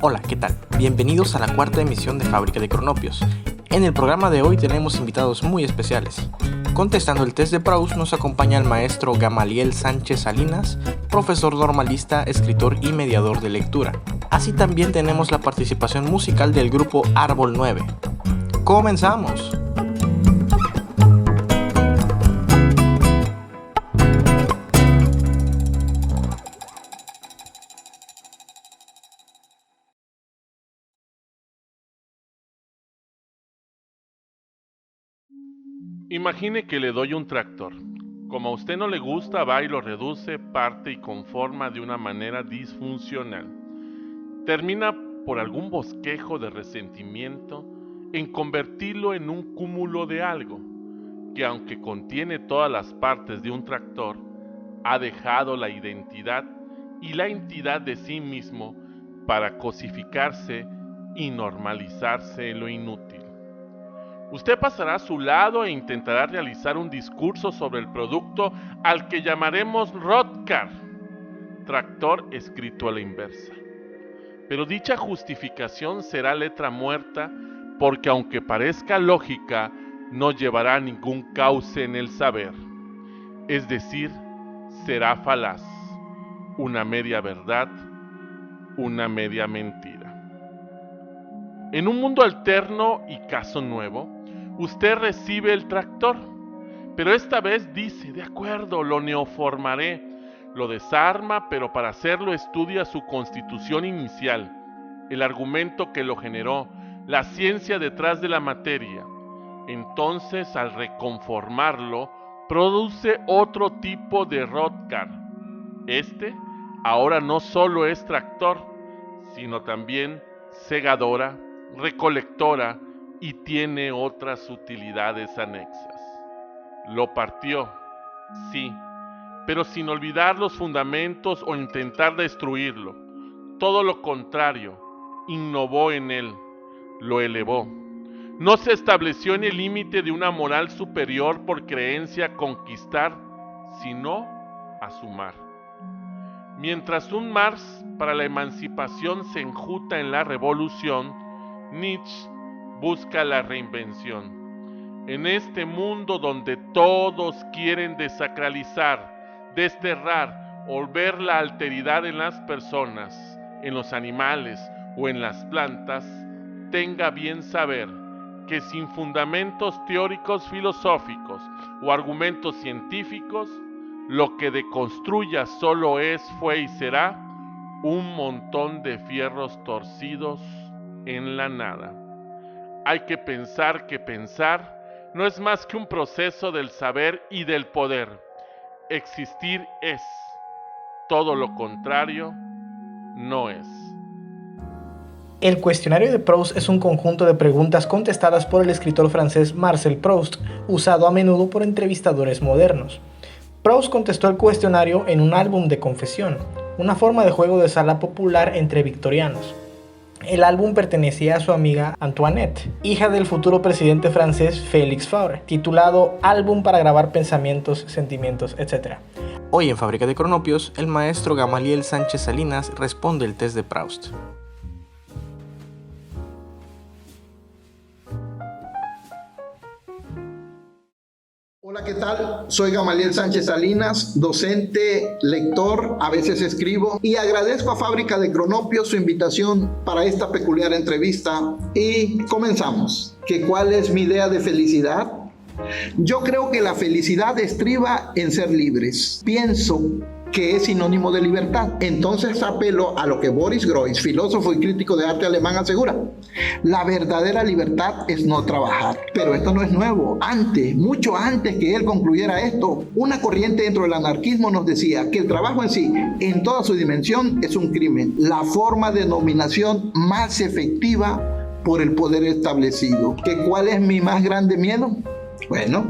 Hola, ¿qué tal? Bienvenidos a la cuarta emisión de Fábrica de Cronopios. En el programa de hoy tenemos invitados muy especiales. Contestando el test de Proust nos acompaña el maestro Gamaliel Sánchez Salinas, profesor normalista, escritor y mediador de lectura. Así también tenemos la participación musical del grupo Árbol 9. ¡Comenzamos! Imagine que le doy un tractor. Como a usted no le gusta, va y lo reduce, parte y conforma de una manera disfuncional. Termina por algún bosquejo de resentimiento en convertirlo en un cúmulo de algo, que aunque contiene todas las partes de un tractor, ha dejado la identidad y la entidad de sí mismo para cosificarse y normalizarse en lo inútil. Usted pasará a su lado e intentará realizar un discurso sobre el producto al que llamaremos Rodcar, tractor escrito a la inversa. Pero dicha justificación será letra muerta porque aunque parezca lógica, no llevará ningún cauce en el saber. Es decir, será falaz, una media verdad, una media mentira. En un mundo alterno y caso nuevo, usted recibe el tractor, pero esta vez dice, de acuerdo, lo neoformaré, lo desarma, pero para hacerlo estudia su constitución inicial, el argumento que lo generó, la ciencia detrás de la materia. Entonces, al reconformarlo, produce otro tipo de Rodcar. Este ahora no solo es tractor, sino también segadora, recolectora, y tiene otras utilidades anexas. Lo partió, sí, pero sin olvidar los fundamentos o intentar destruirlo. Todo lo contrario, innovó en él, lo elevó. No se estableció en el límite de una moral superior por creencia a conquistar, sino a sumar. Mientras un Marx para la emancipación se enjuta en la revolución, Nietzsche busca la reinvención. En este mundo donde todos quieren desacralizar, desterrar o ver la alteridad en las personas, en los animales o en las plantas, tenga bien saber que sin fundamentos teóricos filosóficos o argumentos científicos, lo que deconstruya solo es, fue y será un montón de fierros torcidos en la nada. Hay que pensar no es más que un proceso del saber y del poder. Existir es, todo lo contrario no es. El cuestionario de Proust es un conjunto de preguntas contestadas por el escritor francés Marcel Proust, usado a menudo por entrevistadores modernos. Proust contestó el cuestionario en un álbum de confesión, una forma de juego de sala popular entre victorianos. El álbum pertenecía a su amiga Antoinette, hija del futuro presidente francés Félix Faure, titulado Álbum para grabar pensamientos, sentimientos, etc. Hoy en Fábrica de Cronopios, el maestro Gamaliel Sánchez Salinas responde el test de Proust. Hola, ¿qué tal? Soy Gamaliel Sánchez Salinas, docente, lector, a veces escribo, y agradezco a Fábrica de Cronopios su invitación para esta peculiar entrevista. Y comenzamos. ¿Cuál es mi idea de felicidad? Yo creo que la felicidad estriba en ser libres. Pienso que es sinónimo de libertad. Entonces apelo a lo que Boris Groys, filósofo y crítico de arte alemán, asegura. La verdadera libertad es no trabajar. Pero esto no es nuevo. Mucho antes que él concluyera esto, una corriente dentro del anarquismo nos decía que el trabajo en sí, en toda su dimensión, es un crimen. La forma de dominación más efectiva por el poder establecido. ¿Cuál es mi más grande miedo? Bueno,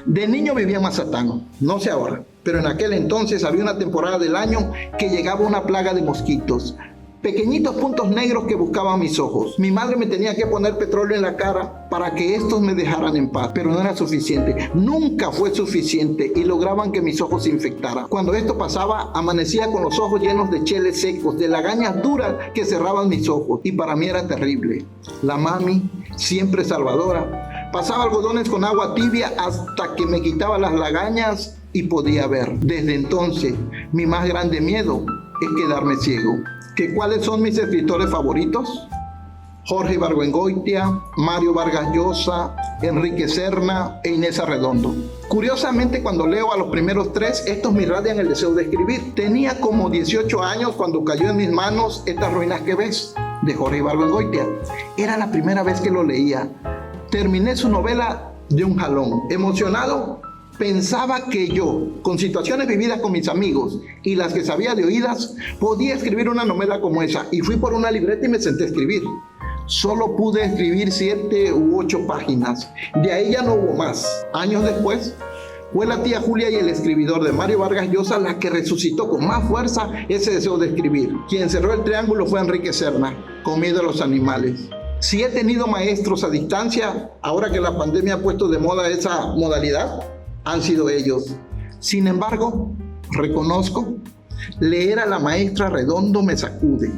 de niño vivía en Mazatán, no sé ahora, pero en aquel entonces había una temporada del año que llegaba una plaga de mosquitos. Pequeñitos puntos negros que buscaban mis ojos. Mi madre me tenía que poner petróleo en la cara para que estos me dejaran en paz, pero no era suficiente. Nunca fue suficiente y lograban que mis ojos se infectaran. Cuando esto pasaba, amanecía con los ojos llenos de cheles secos, de lagañas duras que cerraban mis ojos, y para mí era terrible. La mami, siempre salvadora, pasaba algodones con agua tibia hasta que me quitaba las lagañas y podía ver. Desde entonces, mi más grande miedo es quedarme ciego. ¿Cuáles son mis escritores favoritos? Jorge Ibargüengoitia, Mario Vargas Llosa, Enrique Serna e Inés Arredondo. Curiosamente, cuando leo a los primeros tres, estos me irradian el deseo de escribir. Tenía como 18 años cuando cayó en mis manos Estas ruinas que ves, de Jorge Ibargüengoitia. Era la primera vez que lo leía. Terminé su novela de un jalón. Emocionado, pensaba que yo, con situaciones vividas con mis amigos y las que sabía de oídas, podía escribir una novela como esa. Y fui por una libreta y me senté a escribir. Solo pude escribir 7 u 8 páginas. De ahí ya no hubo más. Años después, fue la tía Julia y el escribidor de Mario Vargas Llosa la que resucitó con más fuerza ese deseo de escribir. Quien cerró el triángulo fue Enrique Serna, con Miedo a los animales. Si he tenido maestros a distancia, ahora que la pandemia ha puesto de moda esa modalidad, han sido ellos. Sin embargo, reconozco, leer a la maestra Arredondo me sacude,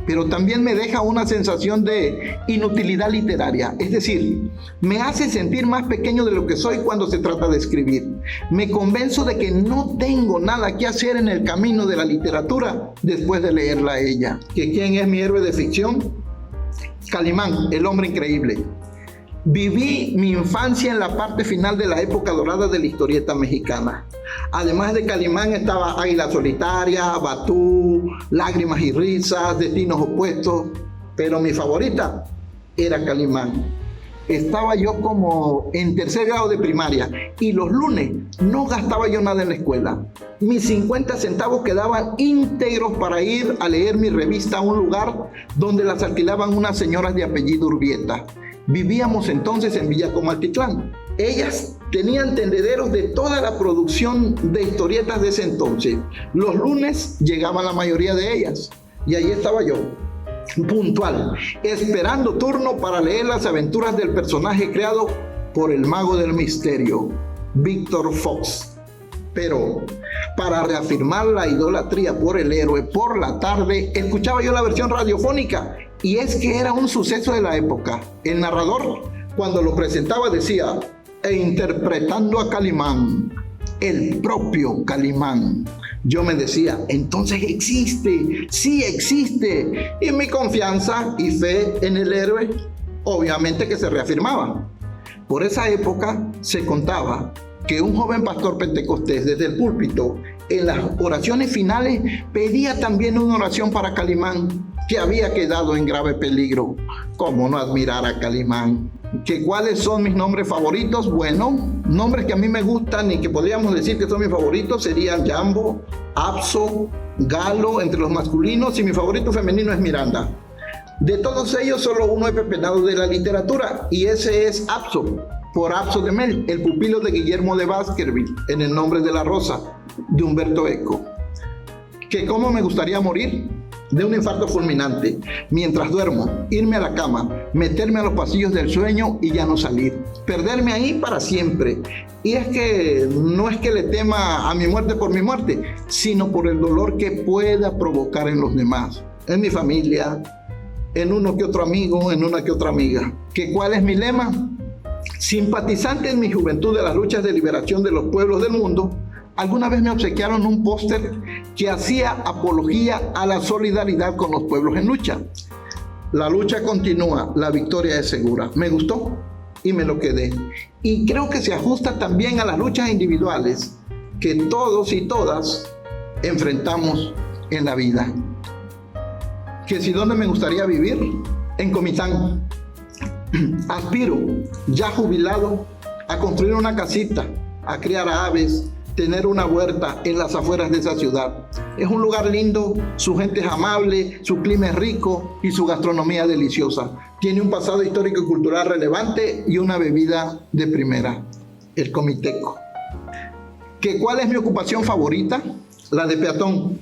pero también me deja una sensación de inutilidad literaria. Es decir, me hace sentir más pequeño de lo que soy cuando se trata de escribir. Me convenzo de que no tengo nada que hacer en el camino de la literatura después de leerla a ella. ¿Quién es mi héroe de ficción? Calimán, el hombre increíble. Viví mi infancia en la parte final de la época dorada de la historieta mexicana. Además de Calimán estaba Águila Solitaria, Batú, Lágrimas y Risas, Destinos Opuestos, pero mi favorita era Calimán. Estaba yo como en 3er grado de primaria y los lunes no gastaba yo nada en la escuela. Mis 50 centavos quedaban íntegros para ir a leer mi revista a un lugar donde las alquilaban unas señoras de apellido Urbieta. Vivíamos entonces en Villacomaltitlán. Ellas tenían tendederos de toda la producción de historietas de ese entonces. Los lunes llegaban la mayoría de ellas y ahí estaba yo, puntual, esperando turno para leer las aventuras del personaje creado por el mago del misterio, Víctor Fox. Pero para reafirmar la idolatría por el héroe, por la tarde escuchaba yo la versión radiofónica, y es que era un suceso de la época. El narrador, cuando lo presentaba, decía: e interpretando a Calimán, el propio Calimán. Yo me decía, entonces existe, sí existe. Y mi confianza y fe en el héroe, obviamente que se reafirmaba. Por esa época se contaba que un joven pastor pentecostés desde el púlpito, en las oraciones finales, pedía también una oración para Calimán, que había quedado en grave peligro. ¿Cómo no admirar a Calimán? ¿Cuáles son mis nombres favoritos? Bueno, nombres que a mí me gustan y que podríamos decir que son mis favoritos serían Jambo, Apso, Galo entre los masculinos, y mi favorito femenino es Miranda. De todos ellos, solo uno he pepenado de la literatura, y ese es Apso, por Apso de Mel, el pupilo de Guillermo de Baskerville, en El nombre de la rosa, de Humberto Eco. ¿Cómo me gustaría morir? De un infarto fulminante, mientras duermo, irme a la cama, meterme a los pasillos del sueño y ya no salir, perderme ahí para siempre. Y es que no es que le tema a mi muerte por mi muerte, sino por el dolor que pueda provocar en los demás, en mi familia, en uno que otro amigo, en una que otra amiga. ¿Cuál es mi lema? Simpatizante en mi juventud de las luchas de liberación de los pueblos del mundo, alguna vez me obsequiaron un póster que hacía apología a la solidaridad con los pueblos en lucha. La lucha continúa, la victoria es segura. Me gustó y me lo quedé. Y creo que se ajusta también a las luchas individuales que todos y todas enfrentamos en la vida. Si dónde me gustaría vivir, en Comitán. Aspiro, ya jubilado, a construir una casita, a criar aves, tener una huerta en las afueras de esa ciudad. Es un lugar lindo, su gente es amable, su clima es rico y su gastronomía deliciosa. Tiene un pasado histórico y cultural relevante y una bebida de primera, el comiteco. ¿Cuál es mi ocupación favorita? La de peatón.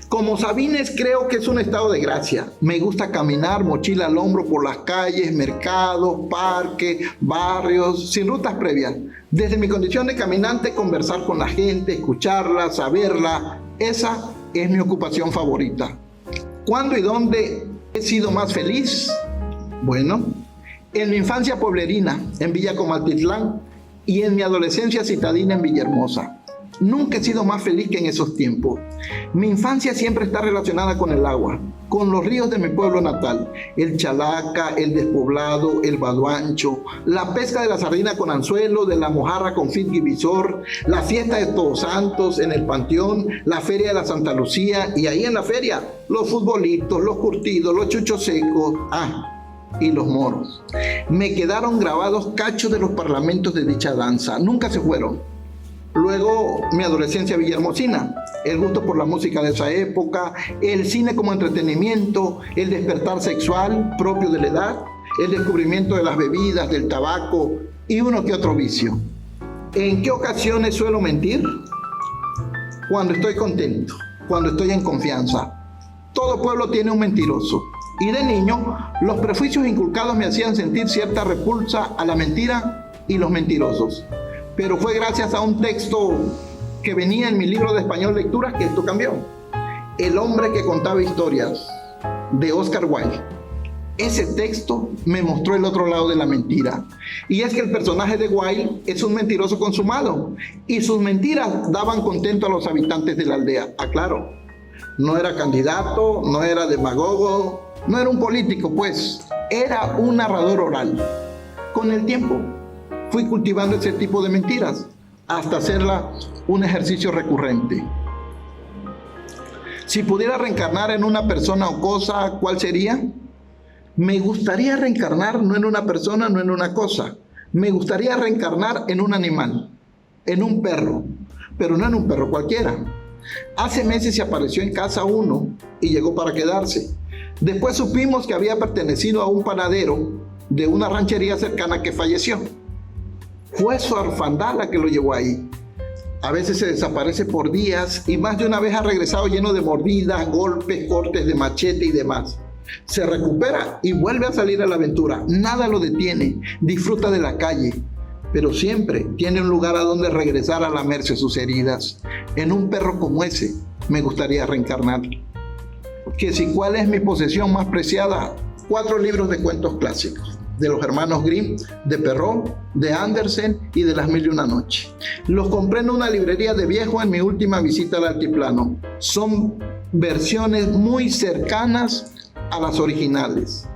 Como Sabines, creo que es un estado de gracia. Me gusta caminar, mochila al hombro por las calles, mercados, parques, barrios, sin rutas previas. Desde mi condición de caminante, conversar con la gente, escucharla, saberla, esa es mi ocupación favorita. ¿Cuándo y dónde he sido más feliz? Bueno, en mi infancia pueblerina, en Villa Comaltitlán, y en mi adolescencia citadina en Villahermosa. Nunca he sido más feliz que en esos tiempos. Mi infancia siempre está relacionada con el agua, con los ríos de mi pueblo natal, el Chalaca, el Despoblado, el Baduancho, la pesca de la sardina con anzuelo, de la mojarra con fit y visor, la fiesta de Todos Santos en el Panteón, la feria de la Santa Lucía, y ahí en la feria, los futbolitos, los curtidos, los chuchos secos, y los moros. Me quedaron grabados cachos de los parlamentos de dicha danza, nunca se fueron. Luego, mi adolescencia villahermosina, el gusto por la música de esa época, el cine como entretenimiento, el despertar sexual propio de la edad, el descubrimiento de las bebidas, del tabaco y uno que otro vicio. ¿En qué ocasiones suelo mentir? Cuando estoy contento, cuando estoy en confianza. Todo pueblo tiene un mentiroso. Y de niño, los prejuicios inculcados me hacían sentir cierta repulsa a la mentira y los mentirosos. Pero fue gracias a un texto que venía en mi libro de español lecturas que esto cambió. El hombre que contaba historias, de Oscar Wilde. Ese texto me mostró el otro lado de la mentira. Y es que el personaje de Wilde es un mentiroso consumado. Y sus mentiras daban contento a los habitantes de la aldea. Aclaro, no era candidato, no era demagogo, no era un político, pues. Era un narrador oral. Con el tiempo fui cultivando ese tipo de mentiras hasta hacerla un ejercicio recurrente. Si pudiera reencarnar en una persona o cosa, ¿cuál sería? Me gustaría reencarnar no en una persona, no en una cosa. Me gustaría reencarnar en un animal, en un perro, pero no en un perro cualquiera. Hace meses se apareció en casa uno y llegó para quedarse. Después supimos que había pertenecido a un panadero de una ranchería cercana que falleció. Fue su orfandad la que lo llevó ahí. A veces se desaparece por días y más de una vez ha regresado lleno de mordidas, golpes, cortes de machete y demás. Se recupera y vuelve a salir a la aventura. Nada lo detiene, disfruta de la calle, pero siempre tiene un lugar a donde regresar a lamerse sus heridas. En un perro como ese me gustaría reencarnar. Que si cuál es mi posesión más preciada, 4 libros de cuentos clásicos de los hermanos Grimm, de Perrault, de Andersen y de Las Mil y una Noche. Los compré en una librería de viejo en mi última visita al altiplano. Son versiones muy cercanas a las originales.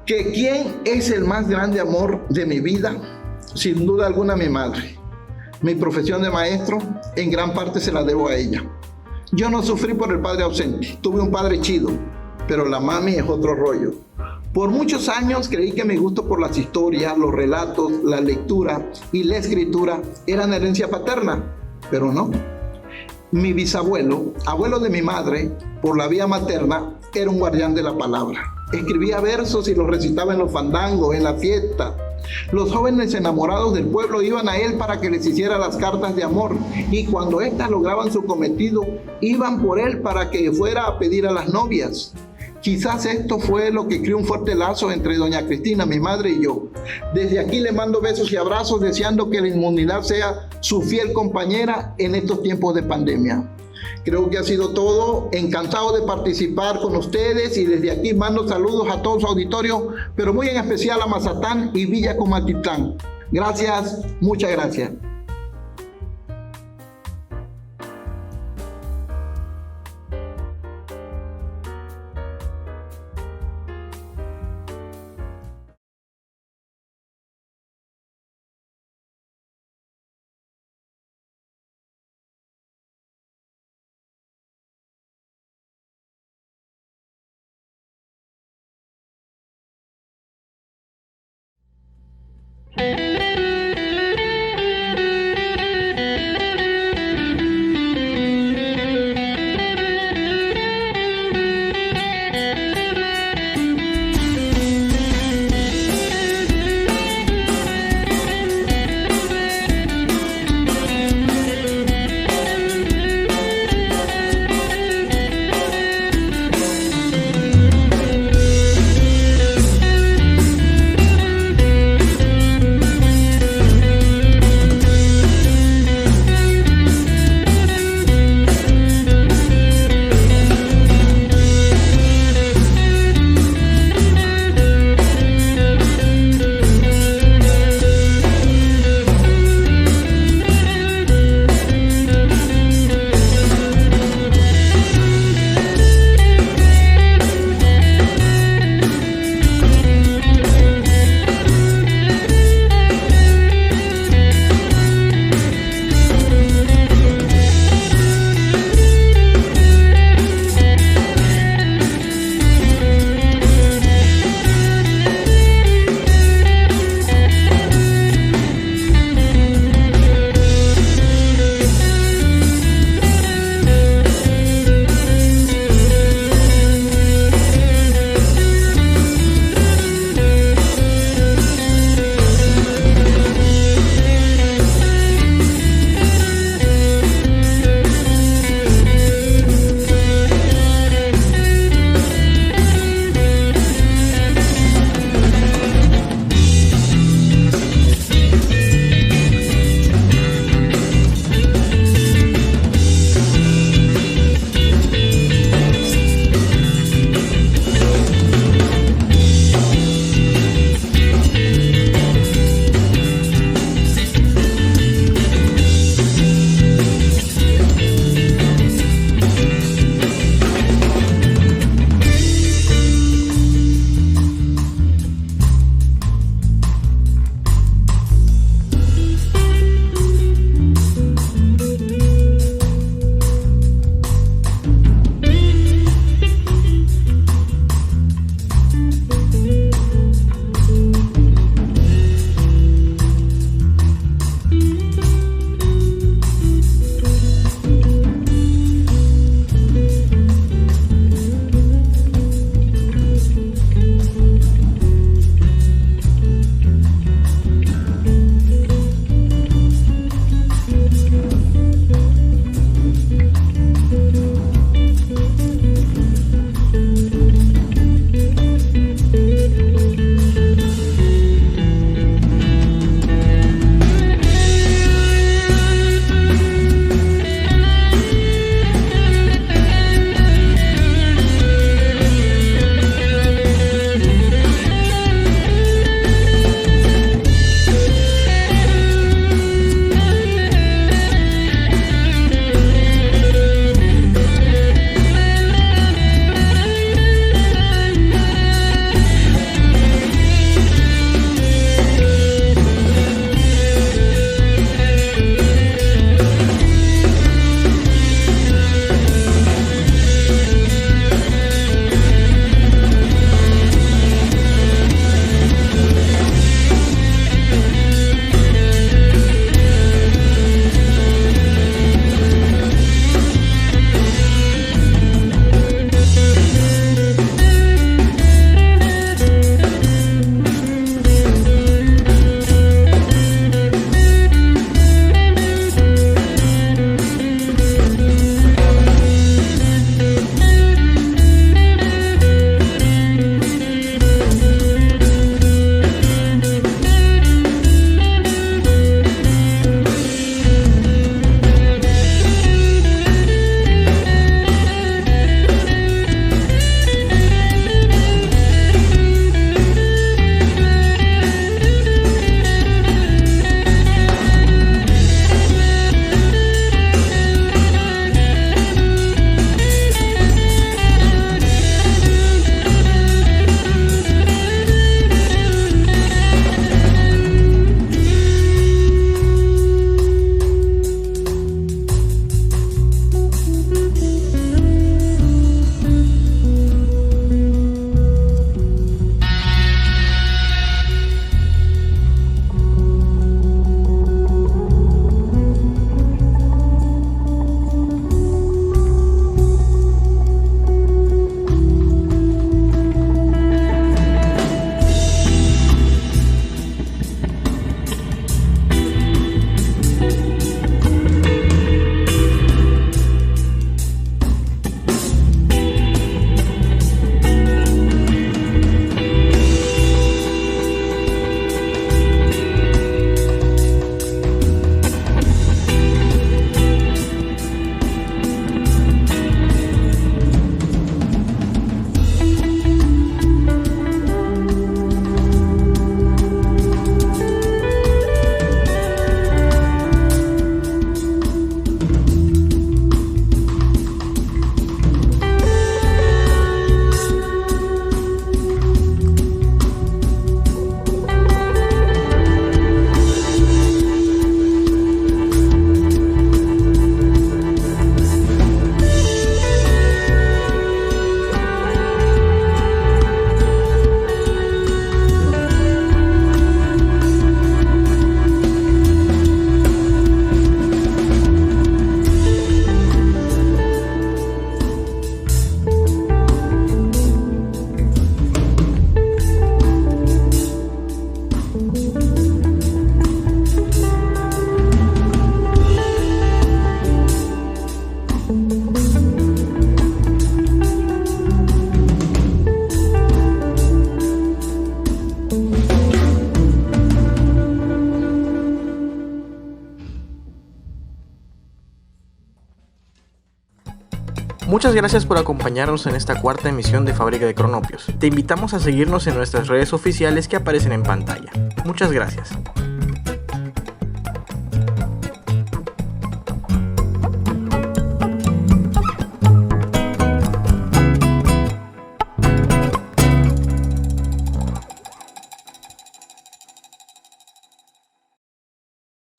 ¿Que quién es el más grande amor de mi vida? Sin duda alguna mi madre. Mi profesión de maestro en gran parte se la debo a ella. Yo no sufrí por el padre ausente, tuve un padre chido, pero la mami es otro rollo. Por muchos años creí que mi gusto por las historias, los relatos, la lectura y la escritura eran herencia paterna, pero no. Mi bisabuelo, abuelo de mi madre, por la vía materna, era un guardián de la palabra. Escribía versos y los recitaba en los fandangos, en la fiesta. Los jóvenes enamorados del pueblo iban a él para que les hiciera las cartas de amor, y cuando éstas lograban su cometido, iban por él para que fuera a pedir a las novias. Quizás esto fue lo que creó un fuerte lazo entre doña Cristina, mi madre, y yo. Desde aquí le mando besos y abrazos, deseando que la inmunidad sea su fiel compañera en estos tiempos de pandemia. Creo que ha sido todo. Encantado de participar con ustedes y desde aquí mando saludos a todo su auditorio, pero muy en especial a Mazatán y Villa Comaltitlán. Gracias, muchas gracias. Muchas gracias por acompañarnos en esta cuarta emisión de Fábrica de Cronopios. Te invitamos a seguirnos en nuestras redes oficiales que aparecen en pantalla. Muchas gracias.